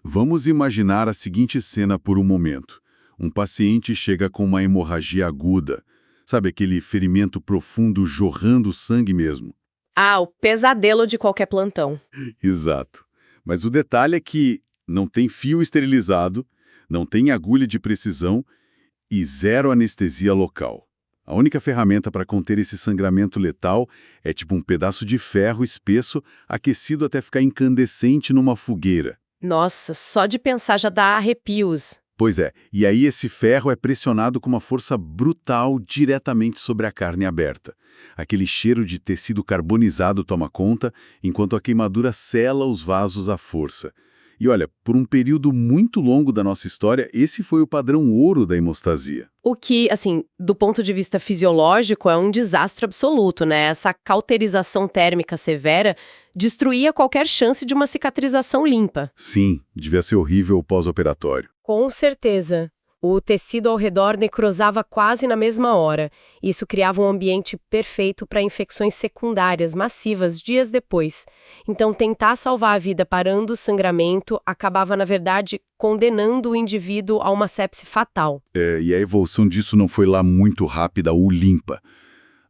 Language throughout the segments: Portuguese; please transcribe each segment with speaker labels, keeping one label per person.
Speaker 1: Vamos imaginar a seguinte cena por um momento. Um paciente chega com uma hemorragia aguda. Sabe aquele ferimento profundo jorrando sangue mesmo?
Speaker 2: Ah, o pesadelo de qualquer plantão.
Speaker 1: Exato. Mas o detalhe é que não tem fio esterilizado, não tem agulha de precisão e zero anestesia local. A única ferramenta para conter esse sangramento letal é tipo um pedaço de ferro espesso aquecido até ficar incandescente numa fogueira.
Speaker 2: Nossa, só de pensar já dá arrepios.
Speaker 1: Pois é, e aí esse ferro é pressionado com uma força brutal diretamente sobre a carne aberta. Aquele cheiro de tecido carbonizado toma conta, enquanto a queimadura sela os vasos à força. E olha, por um período muito longo da nossa história, esse foi o padrão ouro da hemostasia.
Speaker 2: O que, assim, do ponto de vista fisiológico, é um desastre absoluto, né? Essa cauterização térmica severa destruía qualquer chance de uma cicatrização limpa.
Speaker 1: Sim, devia ser horrível o pós-operatório.
Speaker 2: Com certeza. O tecido ao redor necrosava quase na mesma hora. Isso criava um ambiente perfeito para infecções secundárias massivas dias depois. Então, tentar salvar a vida parando o sangramento acabava, na verdade, condenando o indivíduo a uma sepse fatal.
Speaker 1: E a evolução disso não foi lá muito rápida ou limpa.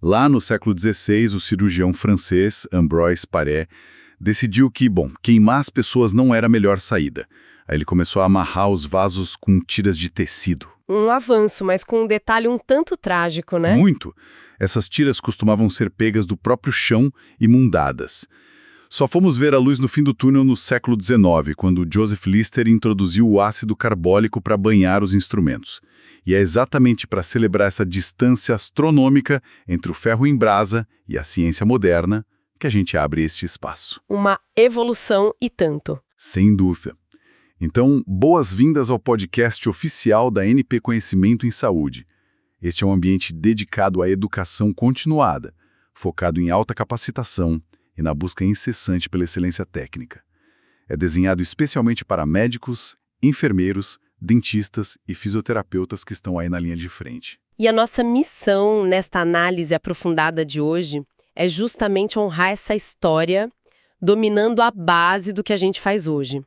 Speaker 1: Lá no século XVI, o cirurgião francês Ambroise Paré decidiu que, queimar as pessoas não era a melhor saída. Aí ele começou a amarrar os vasos com tiras de tecido.
Speaker 2: Um avanço, mas com um detalhe um tanto trágico, né?
Speaker 1: Muito! Essas tiras costumavam ser pegas do próprio chão e mundadas. Só fomos ver a luz no fim do túnel no século XIX, quando Joseph Lister introduziu o ácido carbólico para banhar os instrumentos. E é exatamente para celebrar essa distância astronômica entre o ferro em brasa e a ciência moderna que a gente abre este espaço.
Speaker 2: Uma evolução e tanto.
Speaker 1: Sem dúvida. Então, boas-vindas ao podcast oficial da NP Conhecimento em Saúde. Este é um ambiente dedicado à educação continuada, focado em alta capacitação e na busca incessante pela excelência técnica. É desenhado especialmente para médicos, enfermeiros, dentistas e fisioterapeutas que estão aí na linha de frente.
Speaker 2: E a nossa missão nesta análise aprofundada de hoje é justamente honrar essa história, dominando a base do que a gente faz hoje.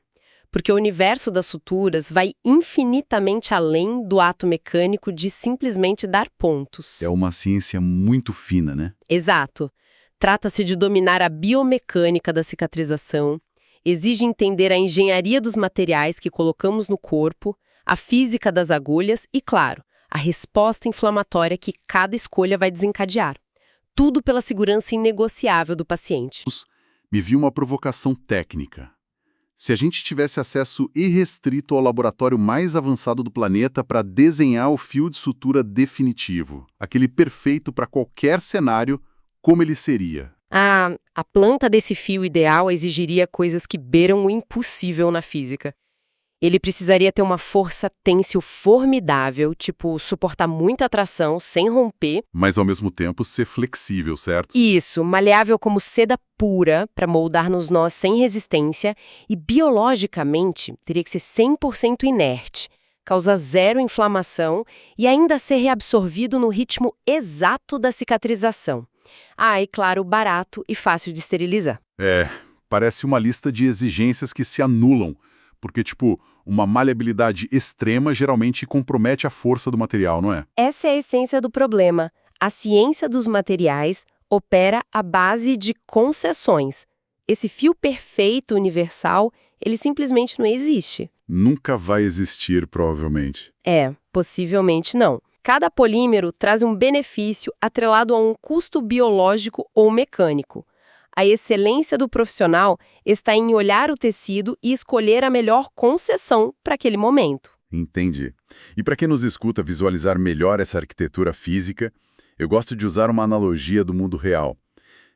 Speaker 2: Porque o universo das suturas vai infinitamente além do ato mecânico de simplesmente dar pontos.
Speaker 1: É uma ciência muito fina, né?
Speaker 2: Exato. Trata-se de dominar a biomecânica da cicatrização, exige entender a engenharia dos materiais que colocamos no corpo, a física das agulhas e, claro, a resposta inflamatória que cada escolha vai desencadear. Tudo pela segurança inegociável do paciente.
Speaker 1: Me vi uma provocação técnica. Se a gente tivesse acesso irrestrito ao laboratório mais avançado do planeta para desenhar o fio de sutura definitivo, aquele perfeito para qualquer cenário, como ele seria?
Speaker 2: A planta desse fio ideal exigiria coisas que beiram o impossível na física. Ele precisaria ter uma força têncil formidável, tipo suportar muita tração sem romper.
Speaker 1: Mas ao mesmo tempo ser flexível, certo?
Speaker 2: Isso, maleável como seda pura para moldar nos nós sem resistência e biologicamente teria que ser 100% inerte, causar zero inflamação e ainda ser reabsorvido no ritmo exato da cicatrização. E claro, barato e fácil de esterilizar.
Speaker 1: Parece uma lista de exigências que se anulam. Porque, uma maleabilidade extrema geralmente compromete a força do material, não é?
Speaker 2: Essa é a essência do problema. A ciência dos materiais opera à base de concessões. Esse fio perfeito universal, ele simplesmente não existe.
Speaker 1: Nunca vai existir, provavelmente.
Speaker 2: Possivelmente não. Cada polímero traz um benefício atrelado a um custo biológico ou mecânico. A excelência do profissional está em olhar o tecido e escolher a melhor concessão para aquele momento.
Speaker 1: Entendi. E para quem nos escuta visualizar melhor essa arquitetura física, eu gosto de usar uma analogia do mundo real.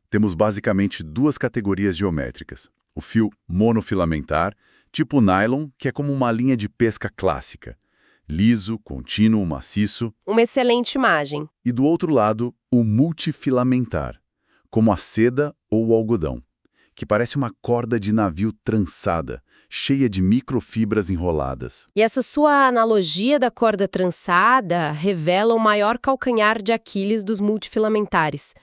Speaker 1: Temos basicamente duas categorias geométricas. O fio monofilamentar, tipo nylon, que é como uma linha de pesca clássica. Liso, contínuo, maciço.
Speaker 2: Uma excelente imagem.
Speaker 1: E do outro lado, o multifilamentar, como a seda ou o algodão, que parece uma corda de navio trançada, cheia de microfibras enroladas.
Speaker 2: E essa sua analogia da corda trançada revela o maior calcanhar de Aquiles dos multifilamentares.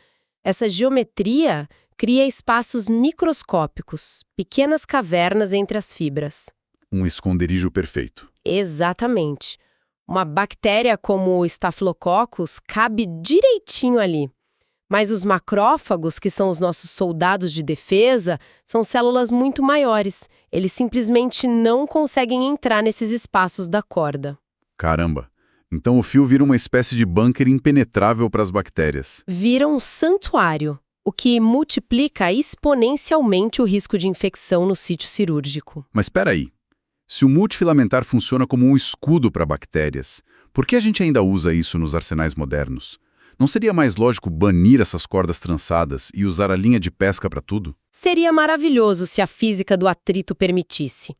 Speaker 2: Essa geometria cria espaços microscópicos, pequenas cavernas entre as fibras.
Speaker 1: Um esconderijo perfeito.
Speaker 2: Exatamente. Uma bactéria como o Staphylococcus cabe direitinho ali. Mas os macrófagos, que são os nossos soldados de defesa, são células muito maiores. Eles simplesmente não conseguem entrar nesses espaços da corda.
Speaker 1: Caramba! Então o fio vira uma espécie de bunker impenetrável para as bactérias.
Speaker 2: Vira um santuário, o que multiplica exponencialmente o risco de infecção no sítio cirúrgico.
Speaker 1: Mas espera aí. Se o multifilamentar funciona como um escudo para bactérias, por que a gente ainda usa isso nos arsenais modernos? Não seria mais lógico banir essas cordas trançadas e usar a linha de pesca para tudo?
Speaker 2: Seria maravilhoso se a física do atrito permitisse.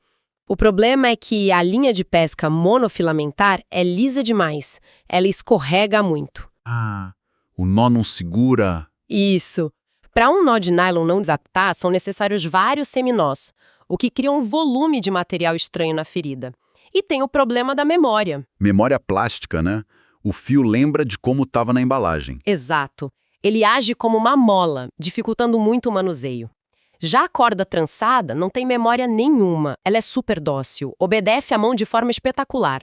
Speaker 2: O problema é que a linha de pesca monofilamentar é lisa demais. Ela escorrega muito.
Speaker 1: Ah, o nó não segura.
Speaker 2: Isso. Para um nó de nylon não desatar, são necessários vários seminós, o que cria um volume de material estranho na ferida. E tem o problema da memória.
Speaker 1: Memória plástica, né? O fio lembra de como estava na embalagem.
Speaker 2: Exato. Ele age como uma mola, dificultando muito o manuseio. Já a corda trançada não tem memória nenhuma, ela é super dócil, obedece à mão de forma espetacular.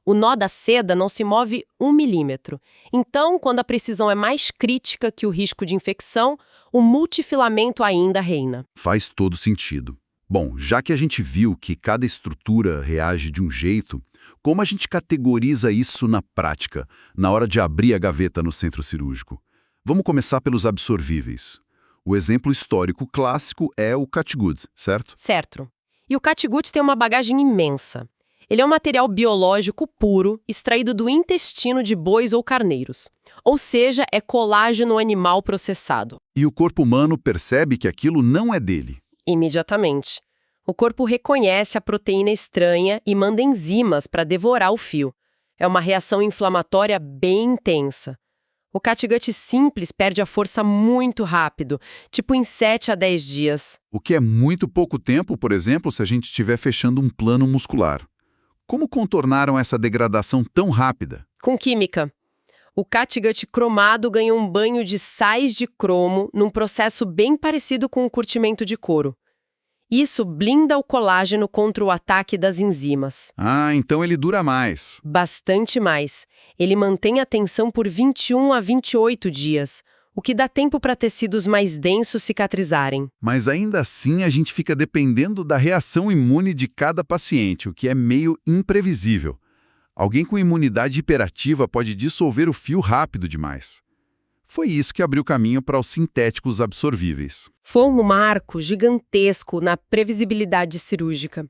Speaker 2: O nó da seda não se move 1 milímetro. Então, quando a precisão é mais crítica que o risco de infecção, o multifilamento ainda reina.
Speaker 1: Faz todo sentido. Bom, já que a gente viu que cada estrutura reage de um jeito, como a gente categoriza isso na prática, na hora de abrir a gaveta no centro cirúrgico? Vamos começar pelos absorvíveis. O exemplo histórico clássico é o catgut, certo?
Speaker 2: Certo. E o catgut tem uma bagagem imensa. Ele é um material biológico puro, extraído do intestino de bois ou carneiros. Ou seja, é colágeno animal processado.
Speaker 1: E o corpo humano percebe que aquilo não é dele.
Speaker 2: Imediatamente. O corpo reconhece a proteína estranha e manda enzimas para devorar o fio. É uma reação inflamatória bem intensa. O catgut simples perde a força muito rápido, tipo em 7 a 10 dias.
Speaker 1: O que é muito pouco tempo, por exemplo, se a gente estiver fechando um plano muscular. Como contornaram essa degradação tão rápida?
Speaker 2: Com química. O catgut cromado ganha um banho de sais de cromo num processo bem parecido com o curtimento de couro. Isso blinda o colágeno contra o ataque das enzimas.
Speaker 1: Ah, então ele dura mais.
Speaker 2: Bastante mais. Ele mantém a tensão por 21 a 28 dias, o que dá tempo para tecidos mais densos cicatrizarem.
Speaker 1: Mas ainda assim a gente fica dependendo da reação imune de cada paciente, o que é meio imprevisível. Alguém com imunidade hiperativa pode dissolver o fio rápido demais. Foi isso que abriu caminho para os sintéticos absorvíveis.
Speaker 2: Foi um marco gigantesco na previsibilidade cirúrgica.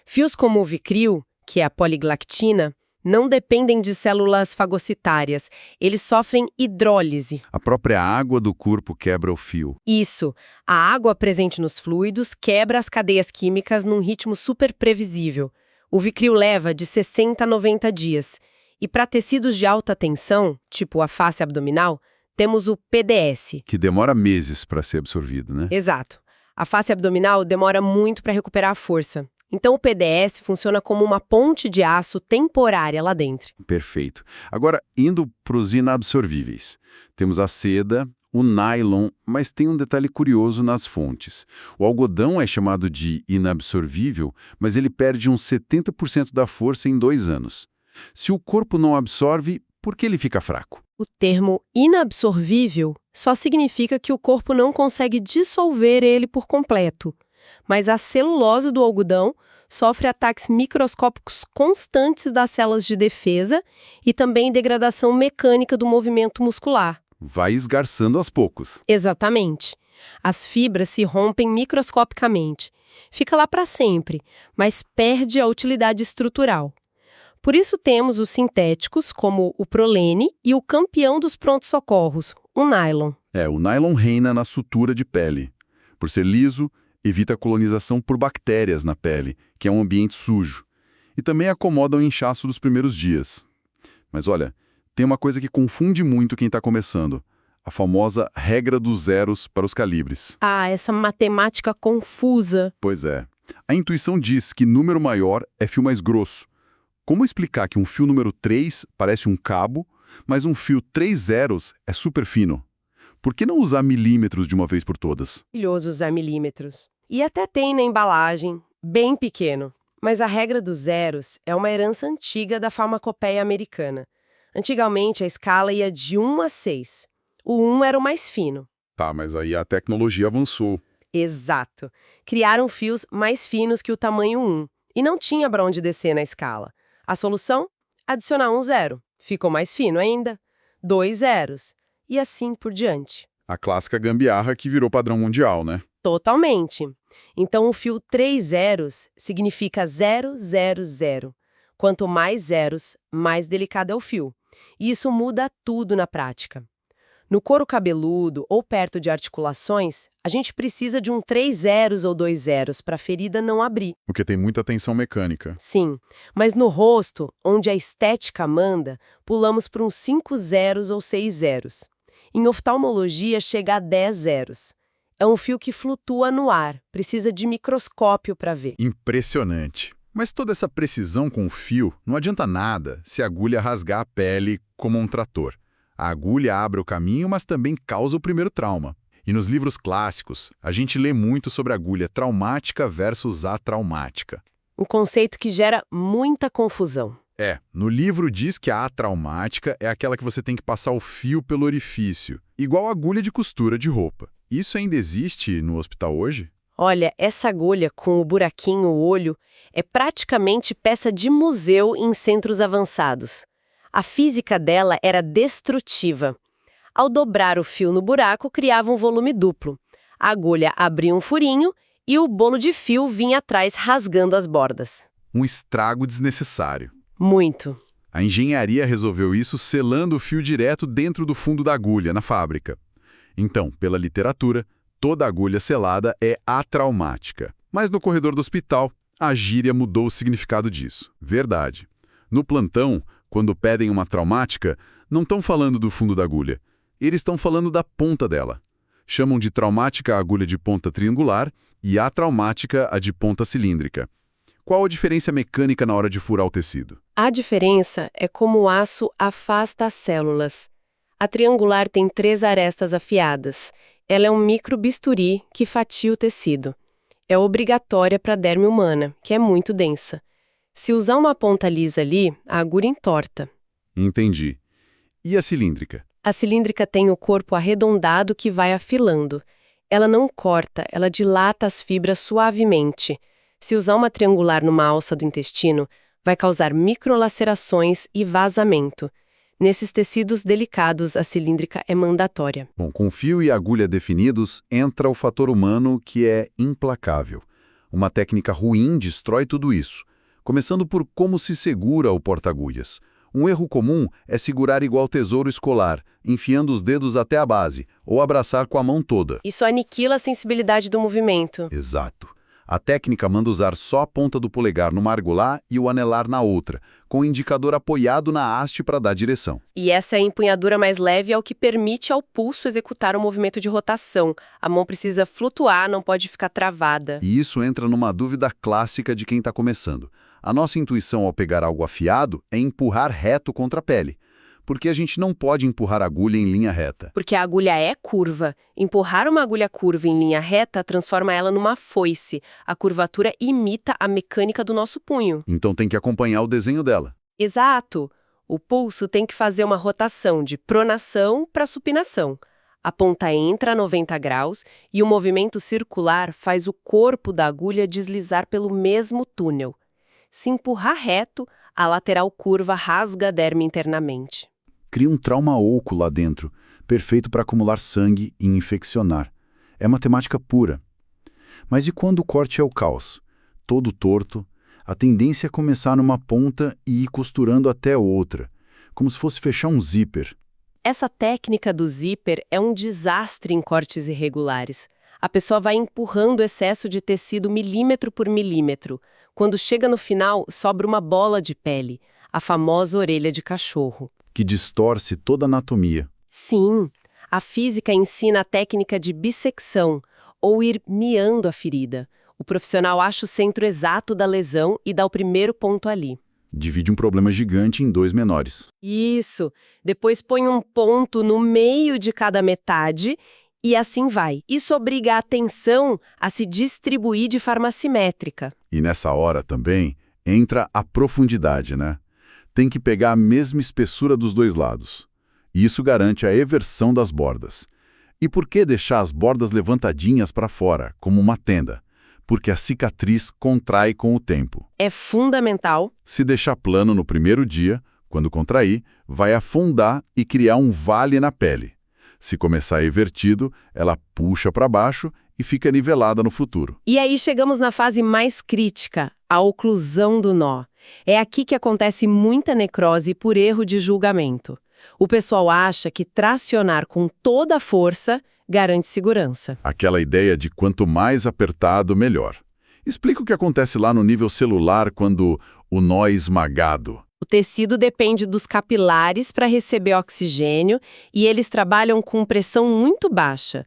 Speaker 2: Fios como o Vicryl, que é a poliglactina, não dependem de células fagocitárias. Eles sofrem hidrólise.
Speaker 1: A própria água do corpo quebra o fio.
Speaker 2: Isso. A água presente nos fluidos quebra as cadeias químicas num ritmo super previsível. O Vicryl leva de 60 a 90 dias. E para tecidos de alta tensão, tipo a face abdominal, temos o PDS.
Speaker 1: Que demora meses para ser absorvido, né?
Speaker 2: Exato. A face abdominal demora muito para recuperar a força. Então o PDS funciona como uma ponte de aço temporária lá dentro.
Speaker 1: Perfeito. Agora, indo para os inabsorvíveis. Temos a seda, o nylon, mas tem um detalhe curioso nas fontes. O algodão é chamado de inabsorvível, mas ele perde uns 70% da força em 2 anos. Se o corpo não absorve, por que ele fica fraco?
Speaker 2: O termo inabsorvível só significa que o corpo não consegue dissolver ele por completo. Mas a celulose do algodão sofre ataques microscópicos constantes das células de defesa e também degradação mecânica do movimento muscular.
Speaker 1: Vai esgarçando aos poucos.
Speaker 2: Exatamente. As fibras se rompem microscopicamente. Fica lá para sempre, mas perde a utilidade estrutural. Por isso temos os sintéticos, como o Prolene, e o campeão dos prontos-socorros, o nylon.
Speaker 1: O nylon reina na sutura de pele. Por ser liso, evita a colonização por bactérias na pele, que é um ambiente sujo. E também acomoda o inchaço dos primeiros dias. Mas olha, tem uma coisa que confunde muito quem está começando. A famosa regra dos zeros para os calibres.
Speaker 2: Ah, essa matemática confusa.
Speaker 1: Pois é. A intuição diz que número maior é fio mais grosso. Como explicar que um fio número 3 parece um cabo, mas um fio 3 zeros é super fino? Por que não usar milímetros de uma vez por todas?
Speaker 2: Maravilhoso usar milímetros. E até tem na embalagem, bem pequeno. Mas a regra dos zeros é uma herança antiga da farmacopeia americana. Antigamente, a escala ia de 1 a 6. O 1 era o mais fino.
Speaker 1: Tá, mas aí a tecnologia avançou.
Speaker 2: Exato. Criaram fios mais finos que o tamanho 1. E não tinha para onde descer na escala. A solução? Adicionar um zero. Ficou mais fino ainda. 2 zeros. E assim por diante.
Speaker 1: A clássica gambiarra que virou padrão mundial, né?
Speaker 2: Totalmente. Então, o fio 3 zeros significa 0, 0, 0. Quanto mais zeros, mais delicado é o fio. E isso muda tudo na prática. No couro cabeludo ou perto de articulações, a gente precisa de um 3 zeros ou 2 zeros para a ferida não abrir.
Speaker 1: Porque tem muita tensão mecânica.
Speaker 2: Sim, mas no rosto, onde a estética manda, pulamos para uns 5 zeros ou 6 zeros. Em oftalmologia, chega a 10 zeros. É um fio que flutua no ar, precisa de microscópio para ver.
Speaker 1: Impressionante. Mas toda essa precisão com o fio não adianta nada se a agulha rasgar a pele como um trator. A agulha abre o caminho, mas também causa o primeiro trauma. E nos livros clássicos, a gente lê muito sobre agulha traumática versus atraumática.
Speaker 2: Um conceito que gera muita confusão.
Speaker 1: No livro diz que a atraumática é aquela que você tem que passar o fio pelo orifício, igual a agulha de costura de roupa. Isso ainda existe no hospital hoje?
Speaker 2: Olha, essa agulha com o buraquinho, o olho, é praticamente peça de museu em centros avançados. A física dela era destrutiva. Ao dobrar o fio no buraco, criava um volume duplo. A agulha abria um furinho e o bolo de fio vinha atrás rasgando as bordas.
Speaker 1: Um estrago desnecessário.
Speaker 2: Muito.
Speaker 1: A engenharia resolveu isso selando o fio direto dentro do fundo da agulha, na fábrica. Então, pela literatura, toda agulha selada é atraumática. Mas no corredor do hospital, a gíria mudou o significado disso. Verdade. No plantão, quando pedem uma traumática, não estão falando do fundo da agulha. Eles estão falando da ponta dela. Chamam de traumática a agulha de ponta triangular e atraumática a de ponta cilíndrica. Qual a diferença mecânica na hora de furar o tecido?
Speaker 2: A diferença é como o aço afasta as células. A triangular tem 3 arestas afiadas. Ela é um micro bisturi que fatia o tecido. É obrigatória para a derme humana, que é muito densa. Se usar uma ponta lisa ali, a agulha entorta.
Speaker 1: Entendi. E a cilíndrica?
Speaker 2: A cilíndrica tem o corpo arredondado que vai afilando. Ela não corta, ela dilata as fibras suavemente. Se usar uma triangular numa alça do intestino, vai causar microlacerações e vazamento. Nesses tecidos delicados, a cilíndrica é mandatória.
Speaker 1: Bom, com fio e agulha definidos, entra o fator humano que é implacável. Uma técnica ruim destrói tudo isso. Começando por como se segura o porta-agulhas. Um erro comum é segurar igual tesouro escolar, enfiando os dedos até a base, ou abraçar com a mão toda.
Speaker 2: Isso aniquila a sensibilidade do movimento.
Speaker 1: Exato. A técnica manda usar só a ponta do polegar numa argolar e o anelar na outra, com o indicador apoiado na haste para dar direção.
Speaker 2: E essa empunhadura mais leve é o que permite ao pulso executar o movimento de rotação. A mão precisa flutuar, não pode ficar travada.
Speaker 1: E isso entra numa dúvida clássica de quem está começando. A nossa intuição ao pegar algo afiado é empurrar reto contra a pele, porque a gente não pode empurrar a agulha em linha reta.
Speaker 2: Porque a agulha é curva. Empurrar uma agulha curva em linha reta transforma ela numa foice. A curvatura imita a mecânica do nosso punho.
Speaker 1: Então tem que acompanhar o desenho dela.
Speaker 2: Exato. O pulso tem que fazer uma rotação de pronação para supinação. A ponta entra a 90 graus e o movimento circular faz o corpo da agulha deslizar pelo mesmo túnel. Se empurrar reto, a lateral curva rasga a derme internamente.
Speaker 1: Cria um trauma oco lá dentro, perfeito para acumular sangue e infeccionar. É matemática pura. Mas e quando o corte é o caos? Todo torto, a tendência é começar numa ponta e ir costurando até outra, como se fosse fechar um zíper.
Speaker 2: Essa técnica do zíper é um desastre em cortes irregulares. A pessoa vai empurrando o excesso de tecido milímetro por milímetro. Quando chega no final, sobra uma bola de pele, a famosa orelha de cachorro.
Speaker 1: Que distorce toda a anatomia.
Speaker 2: Sim, a física ensina a técnica de bissecção, ou ir miando a ferida. O profissional acha o centro exato da lesão e dá o primeiro ponto ali.
Speaker 1: Divide um problema gigante em 2 menores.
Speaker 2: Isso. Depois põe um ponto no meio de cada metade E assim vai. Isso obriga a atenção a se distribuir de forma assimétrica.
Speaker 1: E nessa hora também entra a profundidade, né? Tem que pegar a mesma espessura dos dois lados. E isso garante a eversão das bordas. E por que deixar as bordas levantadinhas para fora, como uma tenda? Porque a cicatriz contrai com o tempo.
Speaker 2: É fundamental.
Speaker 1: Se deixar plano no primeiro dia, quando contrair, vai afundar e criar um vale na pele. Se começar invertido, ela puxa para baixo e fica nivelada no futuro.
Speaker 2: E aí chegamos na fase mais crítica, a oclusão do nó. É aqui que acontece muita necrose por erro de julgamento. O pessoal acha que tracionar com toda a força garante segurança.
Speaker 1: Aquela ideia de quanto mais apertado, melhor. Explica o que acontece lá no nível celular quando o nó é esmagado.
Speaker 2: O tecido depende dos capilares para receber oxigênio e eles trabalham com pressão muito baixa.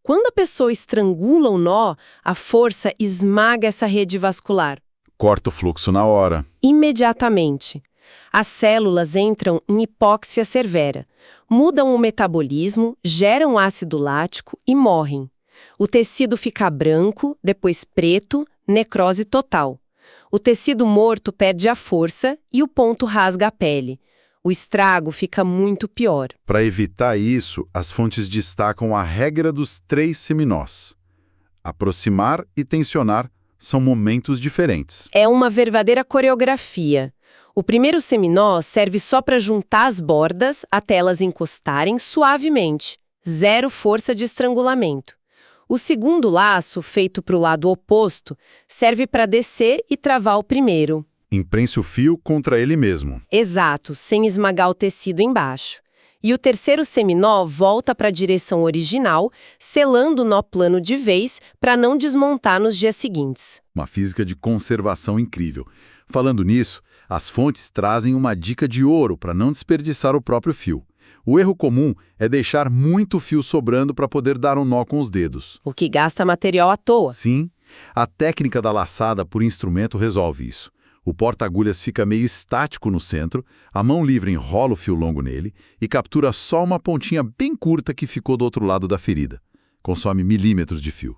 Speaker 2: Quando a pessoa estrangula o nó, a força esmaga essa rede vascular.
Speaker 1: Corta o fluxo na hora.
Speaker 2: Imediatamente. As células entram em hipóxia severa, mudam o metabolismo, geram ácido lático e morrem. O tecido fica branco, depois preto, necrose total. O tecido morto perde a força e o ponto rasga a pele. O estrago fica muito pior.
Speaker 1: Para evitar isso, as fontes destacam a regra dos 3 seminós. Aproximar e tensionar são momentos diferentes.
Speaker 2: É uma verdadeira coreografia. O primeiro seminó serve só para juntar as bordas até elas encostarem suavemente. Zero força de estrangulamento. O segundo laço, feito para o lado oposto, serve para descer e travar o primeiro.
Speaker 1: Imprense o fio contra ele mesmo.
Speaker 2: Exato, sem esmagar o tecido embaixo. E o terceiro seminó volta para a direção original, selando o nó plano de vez para não desmontar nos dias seguintes.
Speaker 1: Uma física de conservação incrível. Falando nisso, as fontes trazem uma dica de ouro para não desperdiçar o próprio fio. O erro comum é deixar muito fio sobrando para poder dar um nó com os dedos.
Speaker 2: O que gasta material à toa.
Speaker 1: Sim, a técnica da laçada por instrumento resolve isso. O porta-agulhas fica meio estático no centro, a mão livre enrola o fio longo nele e captura só uma pontinha bem curta que ficou do outro lado da ferida. Consome milímetros de fio.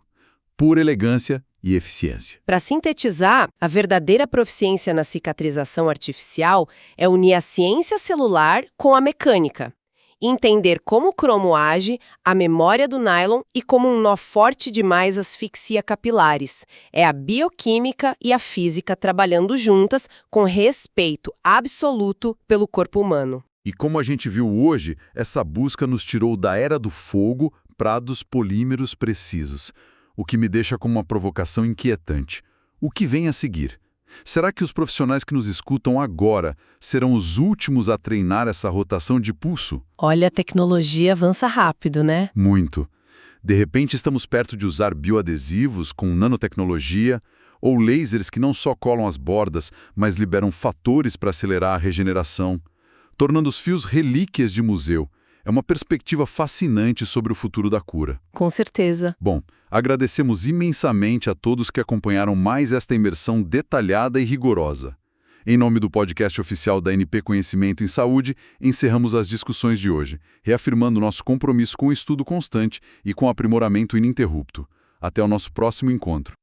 Speaker 1: Pura elegância e eficiência.
Speaker 2: Para sintetizar, a verdadeira proficiência na cicatrização artificial é unir a ciência celular com a mecânica. Entender como o cromo age, a memória do nylon e como um nó forte demais asfixia capilares. É a bioquímica e a física trabalhando juntas com respeito absoluto pelo corpo humano.
Speaker 1: E como a gente viu hoje, essa busca nos tirou da era do fogo para dos polímeros precisos, o que me deixa com uma provocação inquietante. O que vem a seguir? Será que os profissionais que nos escutam agora serão os últimos a treinar essa rotação de pulso?
Speaker 2: Olha, a tecnologia avança rápido, né?
Speaker 1: Muito. De repente estamos perto de usar bioadesivos com nanotecnologia ou lasers que não só colam as bordas, mas liberam fatores para acelerar a regeneração, tornando os fios relíquias de museu. É uma perspectiva fascinante sobre o futuro da cura.
Speaker 2: Com certeza.
Speaker 1: Bom, agradecemos imensamente a todos que acompanharam mais esta imersão detalhada e rigorosa. Em nome do podcast oficial da NP Conhecimento em Saúde, encerramos as discussões de hoje, reafirmando nosso compromisso com o estudo constante e com o aprimoramento ininterrupto. Até o nosso próximo encontro.